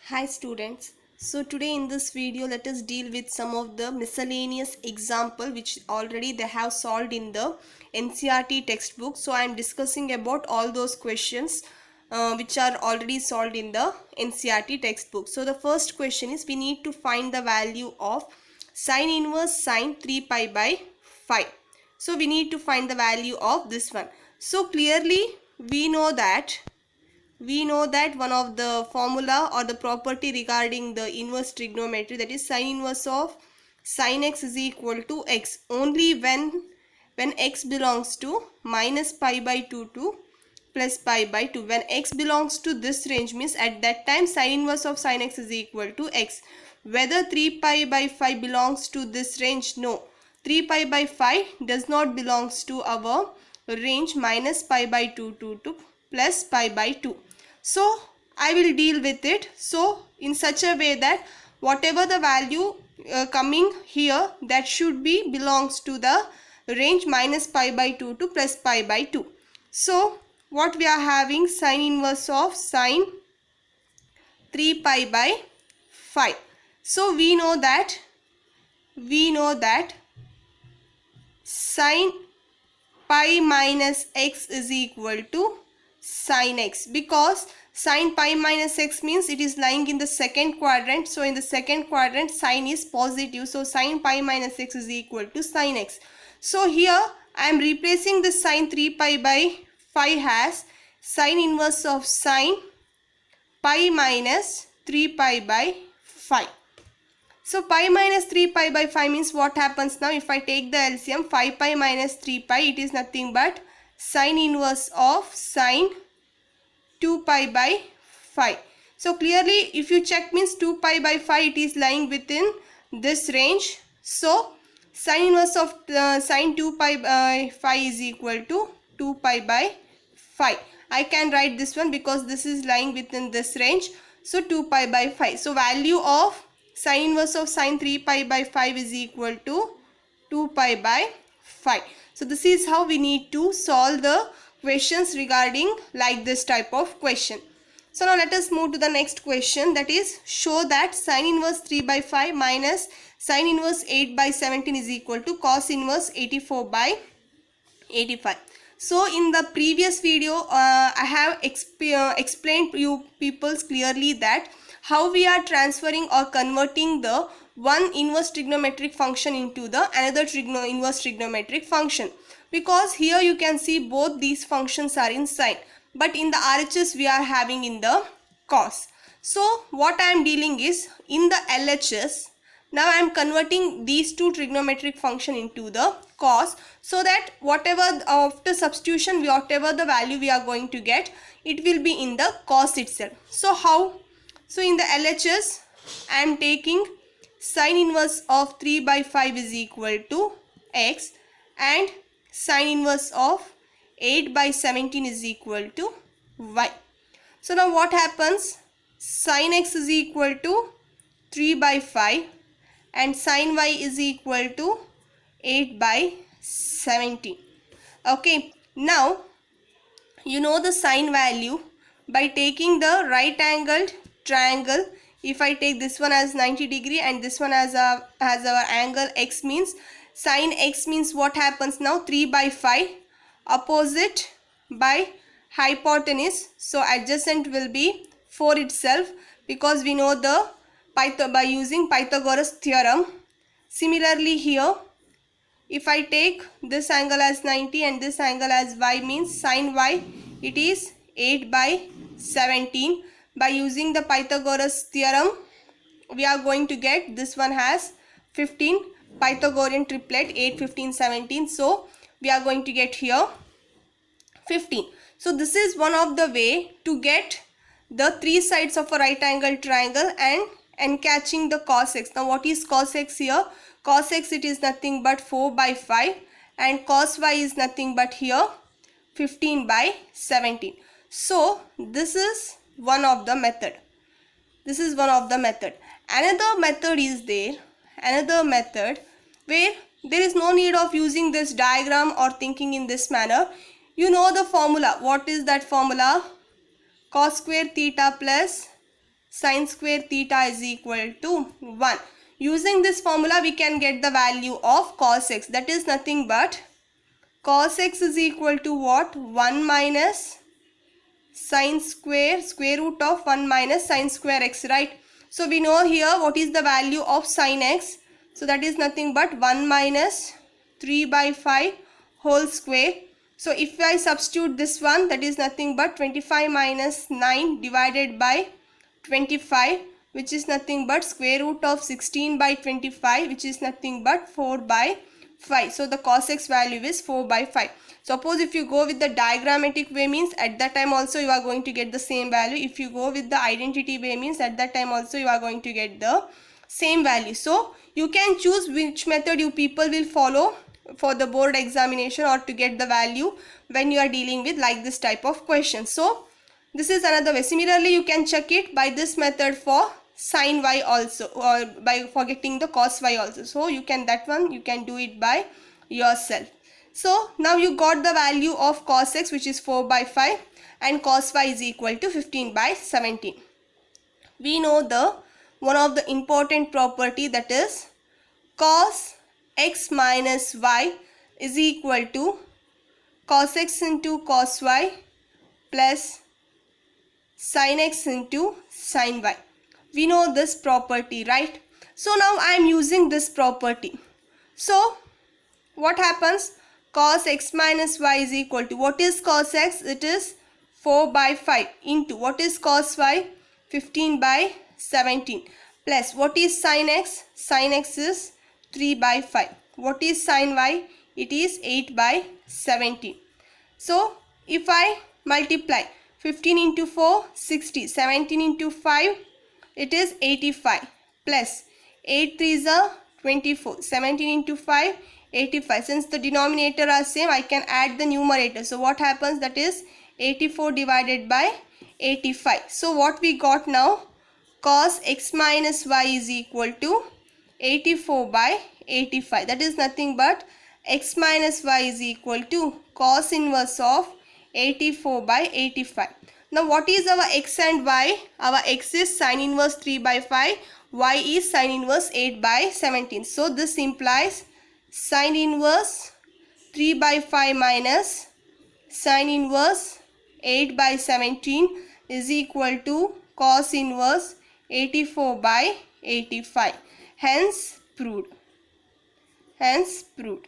Hi students. So today in this video let us deal with some of the miscellaneous example which already they have solved in the NCERT textbook. So I am discussing about all those questions which are already solved in the NCERT textbook. So the first question is we need to find the value of sine inverse sine 3 pi by 5. So we need to find the value of this one. So clearly we know that one of the formula or the property regarding the inverse trigonometry, that is sine inverse of sine x is equal to x only when x belongs to minus pi by 2 to plus pi by 2. When x belongs to this range means at that time sine inverse of sine x is equal to x. Whether 3 pi by 5 belongs to this range? No, 3 pi by 5 does not belongs to our range minus pi by 2 to plus pi by 2. So I will deal with it so in such a way that whatever the value coming here, that should be belongs to the range minus pi by 2 to plus pi by 2. So what we are having, sine inverse of sine 3 pi by 5. So we know that sine pi minus x is equal to sine x, because sine pi minus x means it is lying in the second quadrant. So in the second quadrant sine is positive, so sine pi minus x is equal to sine x. So here I am replacing the sine 3 pi by 5 as sine inverse of sine pi minus 3 pi by 5. So pi minus 3 pi by 5 means what happens now? If I take the LCM, 5 pi minus 3 pi, it is nothing but sine inverse of sine 2 pi by 5. So clearly if you check means 2 pi by 5 it is lying within this range. So sine inverse of sine 2 pi by 5 is equal to 2 pi by 5. I can write this one because this is lying within this range. So 2 pi by 5. So value of sine inverse of sine 3 pi by 5 is equal to 2 pi by 5. So this is how we need to solve the questions regarding like this type of question. So now let us move to the next question, that is show that sine inverse 3 by 5 minus sine inverse 8 by 17 is equal to cos inverse 84 by 85. So in the previous video I have explained to you peoples clearly that how we are transferring or converting the one inverse trigonometric function into the another inverse trigonometric function, because here you can see both these functions are in sine, but in the RHS we are having in the cos. So what I am dealing is in the LHS, now I am converting these two trigonometric function into the cos, so that whatever after substitution whatever the value we are going to get, it will be in the cos itself. So how? So in the LHS I am taking sine inverse of 3 by 5 is equal to x and sine inverse of 8 by 17 is equal to y. So now what happens? Sine x is equal to 3 by 5 and sine y is equal to 8 by 17. Okay, now you know the sine value by taking the right angled triangle. If I take this one as 90 degree and this one as our angle x, means sine x means what happens now? 3 by 5 opposite by hypotenuse, so adjacent will be 4 itself, because we know the by using Pythagoras theorem. Similarly here if I take this angle as 90 and this angle as y, means sine y it is 8 by 17. By using the Pythagoras theorem we are going to get this one has 15, Pythagorean triplet 8, 15, 17. So we are going to get here 15. So this is one of the way to get the three sides of a right angle triangle and catching the cos x. Now what is cos x here? Cos x it is nothing but 4 by 5 and cos y is nothing but here 15 by 17. So this is one of the method. Another method is there, another method where there is no need of using this diagram or thinking in this manner. You know the formula. What is that formula? Cos square theta plus sine square theta is equal to 1. Using this formula we can get the value of cos x, that is nothing but cos x is equal to what? 1 minus sine square root of 1 minus sine square x, right? So we know here what is the value of sine x. So that is nothing but 1 minus 3 by 5 whole square. So if I substitute this one, that is nothing but 25 minus 9 divided by 25, which is nothing but square root of 16 by 25, which is nothing but 4 by 5. So the cos x value is 4 by 5. Suppose if you go with the diagrammatic way, means at that time also you are going to get the same value. If you go with the identity way, means at that time also you are going to get the same value. So you can choose which method you people will follow for the board examination or to get the value when you are dealing with like this type of question. So this is another way. Similarly, you can check it by this method for sin y also, or by forgetting the cos y also. So you can, that one you can do it by yourself. So now you got the value of cos x, which is 4 by 5, and cos y is equal to 15 by 17. We know the one of the important property, that is cos x minus y is equal to cos x into cos y plus sin x into sin y. We know this property, right? So now I am using this property. So what happens? Cos x minus y is equal to, what is cos x? It is 4 by 5 into what is cos y? 15 by 17 plus what is sin x? Sin x is 3 by 5. What is sin y? It is 8 by 17. So if I multiply 15 into 4, 60, 17 into 5, it is 85 plus 8 3s are 24, 17 into 5, 85. Since the denominator are same, I can add the numerator. So what happens? That is 84 divided by 85. So what we got now? Cos x minus y is equal to 84 by 85. That is nothing but x minus y is equal to cos inverse of 84 by 85. Now what is our x and y? Our x is sin inverse 3 by 5. Y is sin inverse 8 by 17. So this implies sin inverse 3 by 5 minus sin inverse 8 by 17 is equal to cos inverse 84 by 85. Hence proved. Hence proved.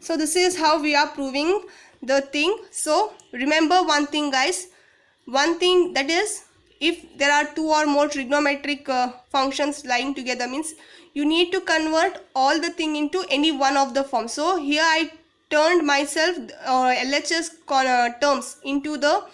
So this is how we are proving the thing. So remember one thing, guys. One thing, that is, if there are two or more trigonometric functions lying together, means you need to convert all the thing into any one of the forms. So here I turned myself LHS terms into the,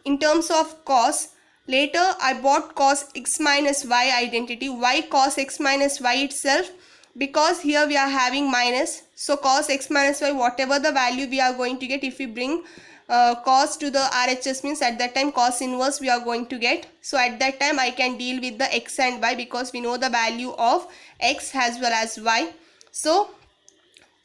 in terms of cos. Later I bought cos x minus y identity. Why cos x minus y itself? Because here we are having minus. So cos x minus y, whatever the value we are going to get, if we bring cos to the RHS, means at that time cos inverse we are going to get. So at that time I can deal with the x and y, because we know the value of x as well as y. So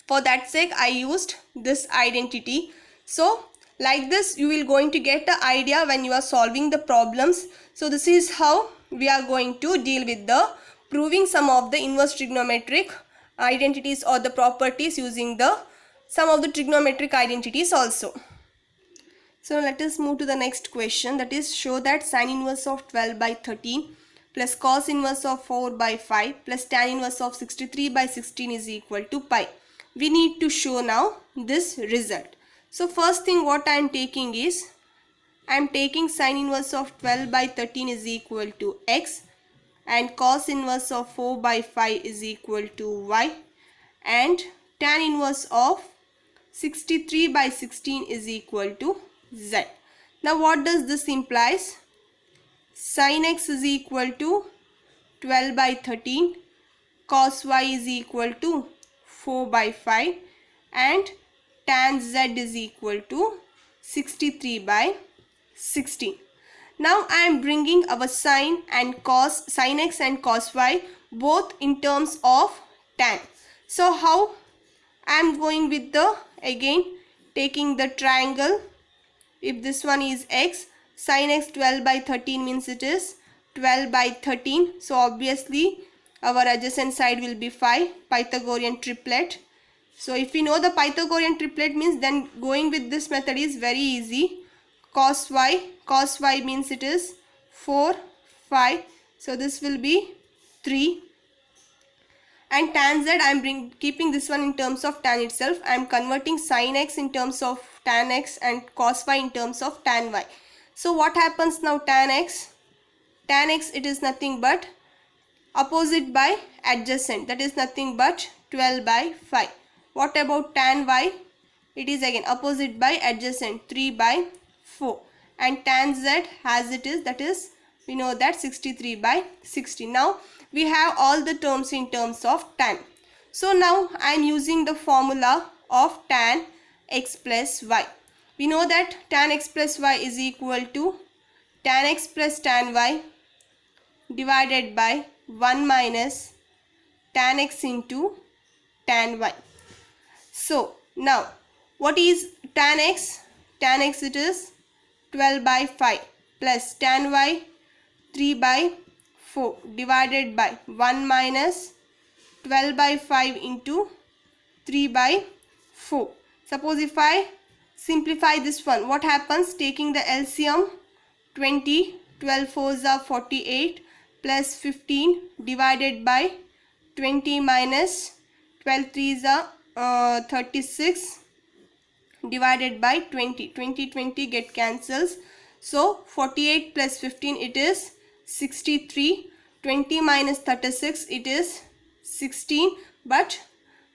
for that sake I used this identity. So like this you will going to get the idea when you are solving the problems. So this is how we are going to deal with the proving some of the inverse trigonometric identities or the properties using the some of the trigonometric identities also. So let us move to the next question, that is, show that sin inverse of 12 by 13 plus cos inverse of 4 by 5 plus tan inverse of 63 by 16 is equal to pi. We need to show now this result. So first thing what I am taking is, I am taking sin inverse of 12 by 13 is equal to x, and cos inverse of 4 by 5 is equal to y, and tan inverse of 63 by 16 is equal to z. Now what does this implies? Sin x is equal to 12 by 13, cos y is equal to 4 by 5, and tan z is equal to 63 by 16. Now I am bringing our sin and cos, sin x and cos y both in terms of tan. So how I am going with the, again taking the triangle. If this one is x, sin x 12 by 13 means it is 12 by 13. So obviously our adjacent side will be 5, Pythagorean triplet. So if we know the Pythagorean triplet means, then going with this method is very easy. Cos y means it is 4, 5. So this will be 3. And tan z, I am keeping this one in terms of tan itself. I am converting sin x in terms of tan x and cos y in terms of tan y. So what happens now? Tan x, it is nothing but opposite by adjacent, that is nothing but 12 by 5. What about tan y? It is again opposite by adjacent, 3 by 4. And tan z as it is, that is we know that 63 by 60. Now we have all the terms in terms of tan. So now I am using the formula of tan x plus y. We know that tan x plus y is equal to tan x plus tan y divided by 1 minus tan x into tan y. So now what is tan x? Tan x it is 12 by 5 plus tan y 3 by 4 divided by 1 minus 12 by 5 into 3 by 4. Suppose if I simplify this one, what happens? Taking the LCM, 20, 12 4s are 48 plus 15 divided by 20 minus 12 3s are 36 divided by 20. 20 get cancels. So 48 plus 15 it is 63. 20 minus 36 it is 16, but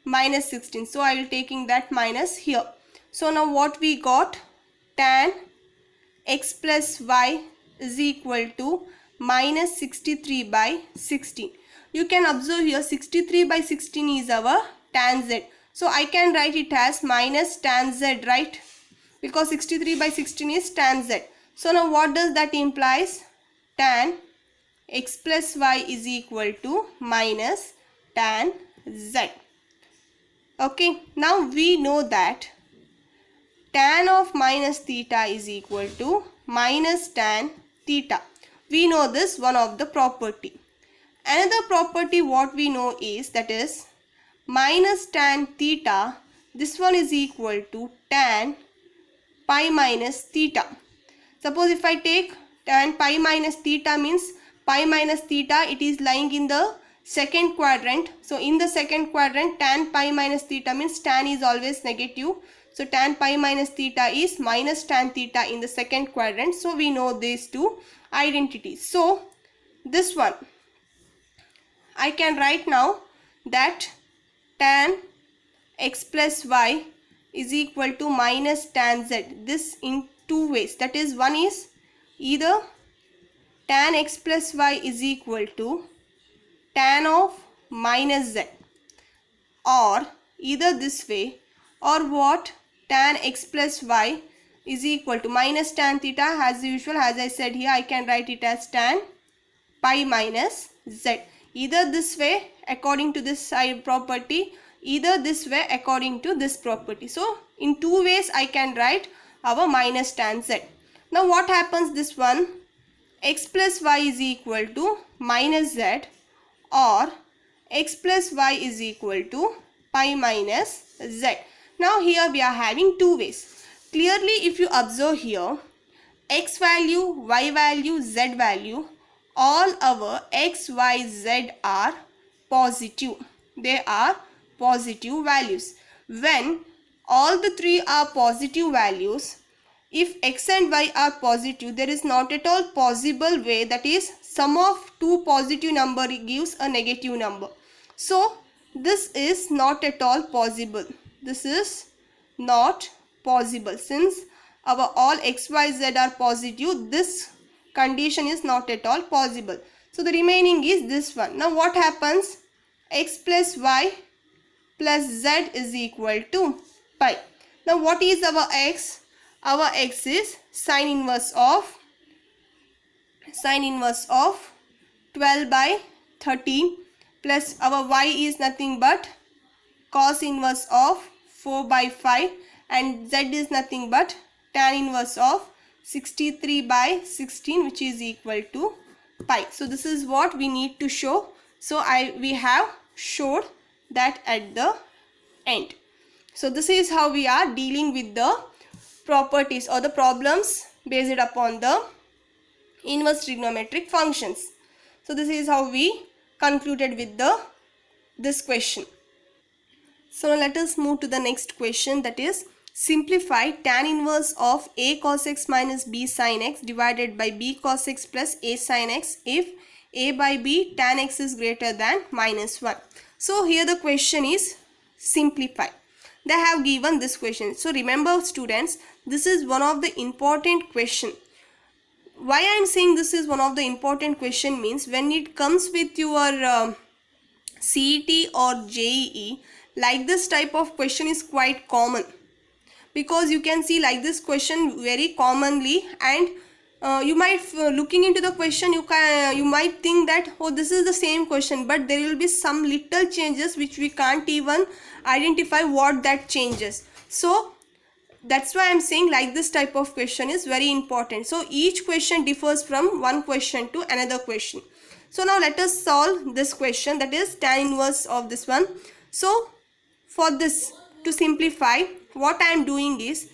minus 16. So I will taking that minus here. So now what we got? Tan x plus y is equal to minus 63 by 16. You can observe here 63 by 16 is our tan z. So I can write it as minus tan z, right? Because 63 by 16 is tan z. So now what does that implies? Tan x plus y is equal to minus tan z. Okay, now we know that tan of minus theta is equal to minus tan theta. We know this one of the property. Another property what we know is, that is minus tan theta, this one is equal to tan pi minus theta. Suppose if I take tan pi minus theta means pi minus theta, it is lying in the second quadrant. So in the second quadrant, tan pi minus theta means tan is always negative. So tan pi minus theta is minus tan theta in the second quadrant. So we know these two identities. So this one I can write now that tan x plus y is equal to minus tan z. This in two ways. That is, one is either tan x plus y is equal to tan of minus z, or either this way, or what, tan x plus y is equal to minus tan theta. As usual, as I said here, I can write it as tan pi minus z. Either this way according to this side property, either this way according to this property. So in two ways I can write our minus tan z. Now what happens? This one, x plus y is equal to minus z, or x plus y is equal to pi minus z. Now here we are having two ways. Clearly if you observe here, x value, y value, z value, all our x, y, z are positive. They are positive values. When all the three are positive values, if x and y are positive, there is not at all possible way, that is sum of two positive number gives a negative number. So this is not at all possible. This is not possible. Since our all x, y, z are positive, this condition is not at all possible. So the remaining is this one. Now what happens? X plus y plus z is equal to pi. Now what is our x? Our x is sine inverse of 12 by 13, plus our y is nothing but cos inverse of 4 by 5, and z is nothing but tan inverse of 63 by 16, which is equal to pi. So this is what we need to show. So we have showed that at the end. So this is how we are dealing with the properties or the problems based upon the inverse trigonometric functions. So this is how we concluded with this question. So now let us move to the next question, that is simplify tan inverse of a cos x minus b sin x divided by b cos x plus a sin x if a by b tan x is greater than -1. So here the question is simplify. They have given this question. So remember students, this is one of the important question. Why I am saying this is one of the important question means when it comes with your CET or JEE, like this type of question is quite common, because you can see like this question very commonly, and you might looking into the question you might think that, oh, this is the same question, but there will be some little changes which we can't even identify what that changes. So that's why I'm saying like this type of question is very important. So each question differs from one question to another question. So now let us solve this question, that is tan inverse of this one. So for this, to simplify, what I am doing is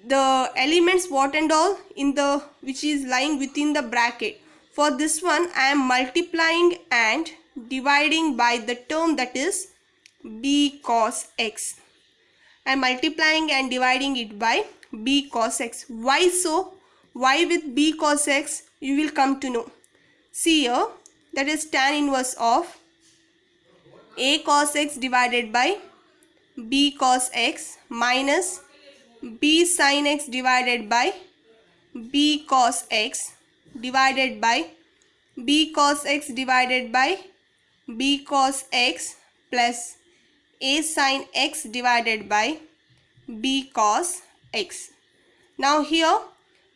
the elements what and all in the which is lying within the bracket. For this one I am multiplying and dividing by the term that is b cos x. I am multiplying and dividing it by b cos x. Why so? Why with b cos x? You will come to know. See here, that is tan inverse of a cos x divided by b cos x minus b sin x divided by b cos x divided by b cos x divided by b cos x plus a sin x divided by b cos x. Now here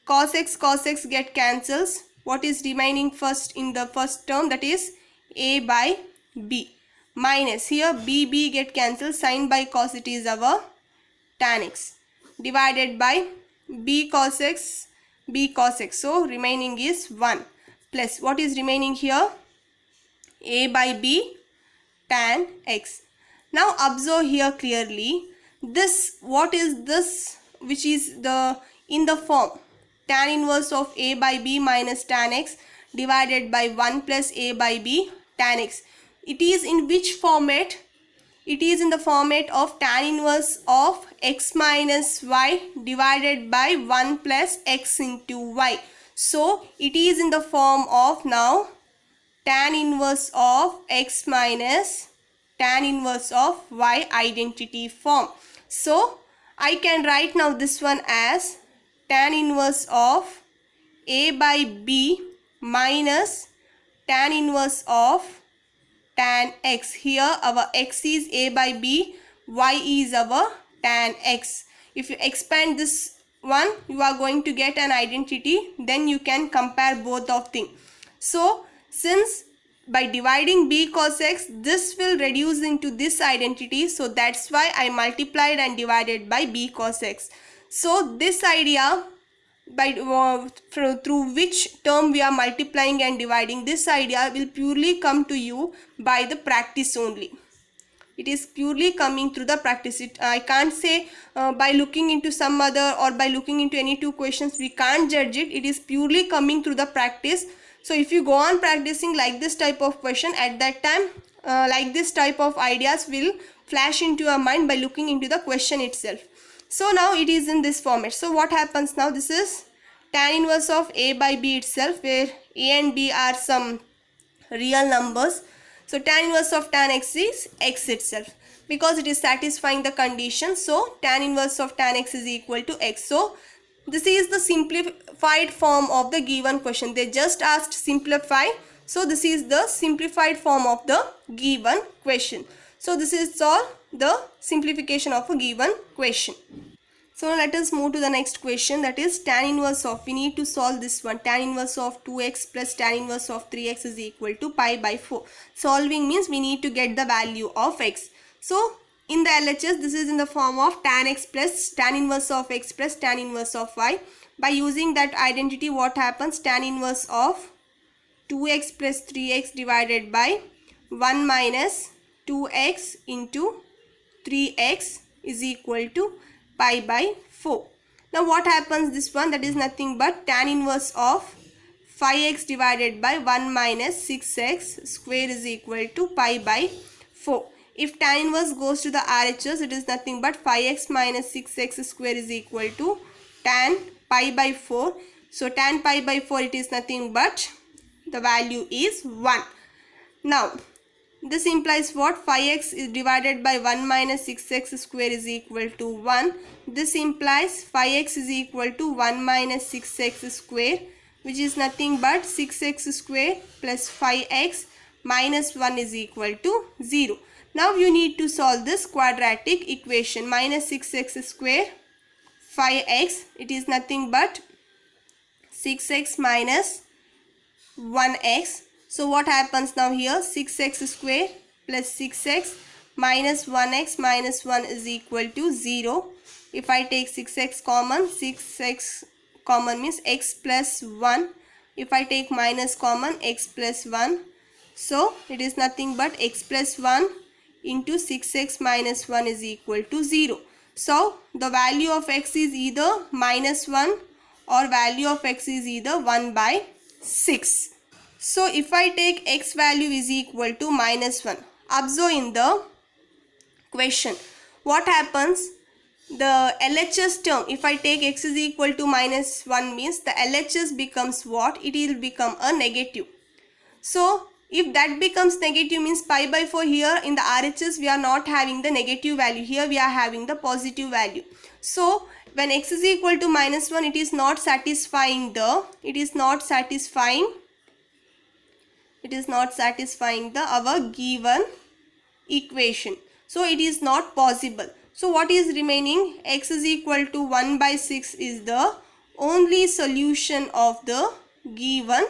cos x get cancels. What is remaining first in the first term, that is a by b, minus here b get cancelled, sin by cos it is our tan x, divided by b cos x. So remaining is 1 plus what is remaining here, a by b tan x. Now observe here clearly, this what is this which is the in the form tan inverse of a by b minus tan x divided by 1 plus a by b tan x. It is in which format? It is in the format of tan inverse of x minus y divided by 1 plus x into y. So it is in the form of now tan inverse of x minus tan inverse of y identity form. So I can write now this one as tan inverse of a by b minus tan inverse of tan x. Here our x is a by b, y is our tan x. If you expand this one, you are going to get an identity, then you can compare both of things. So since by dividing b cos x, this will reduce into this identity, so that's why I multiplied and divided by b cos x. So this idea by through which term we are multiplying and dividing, this idea will purely come to you by the practice only. It is purely coming through the practice. I can't say by looking into some other or by looking into any two questions we can't judge it. It is purely coming through the practice. So if you go on practicing like this type of question, at that time like this type of ideas will flash into your mind by looking into the question itself. So now it is in this format. So what happens now, this is tan inverse of a by b itself, where a and b are some real numbers. So tan inverse of tan x is x itself, because it is satisfying the condition. So tan inverse of tan x is equal to x. So this is the simplified form of the given question. They just asked simplify. So this is the simplified form of the given question. So this is all the simplification of a given question. So now let us move to the next question, that is tan inverse of, we need to solve this one, tan inverse of 2x plus tan inverse of 3x is equal to pi by 4. Solving means we need to get the value of x. So in the LHS, this is in the form of tan x plus tan inverse of x plus tan inverse of y. By using that identity, what happens, tan inverse of 2x plus 3x divided by 1 minus 2x into 3x is equal to pi by 4. Now what happens, this one, that is nothing but tan inverse of 5x divided by 1 minus 6x square is equal to pi by 4. If tan inverse goes to the RHS, it is nothing but 5x minus 6x square is equal to tan pi by 4. So tan pi by 4, it is nothing but the value is 1. Now this implies what? 5x is divided by 1 minus 6x square is equal to 1. This implies 5x is equal to 1 minus 6x square, which is nothing but 6x square plus 5x minus 1 is equal to 0. Now you need to solve this quadratic equation. Minus 6x square 5x, it is nothing but 6x minus 1x. So what happens now here? 6x square plus 6x minus 1x minus 1 is equal to 0. If I take 6x common, 6x common means x plus 1. If I take minus common, x plus 1. So it is nothing but x plus 1 into 6x minus 1 is equal to 0. So the value of x is either minus 1 or value of x is either 1 by 6. So if I take x value is equal to minus 1, observe in the question, what happens? The LHS term, if I take x is equal to minus 1 means the LHS becomes what? It will become a negative. So if that becomes negative means pi by 4, here in the RHS we are not having the negative value, here we are having the positive value. So when x is equal to minus 1, it is not satisfying our given equation. So it is not possible. So what is remaining? X is equal to 1 by 6 is the only solution of the given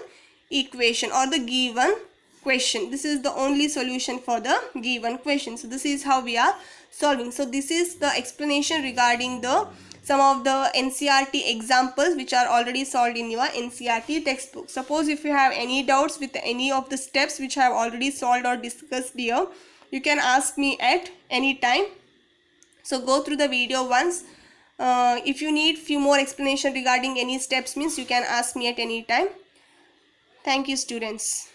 equation or the given question. This is the only solution for the given question. So this is how we are solving. So this is the explanation regarding some of the NCERT examples which are already solved in your NCERT textbook. Suppose if you have any doubts with any of the steps which I have already solved or discussed here, you can ask me at any time. So go through the video once. If you need few more explanation regarding any steps means you can ask me at any time. Thank you, students.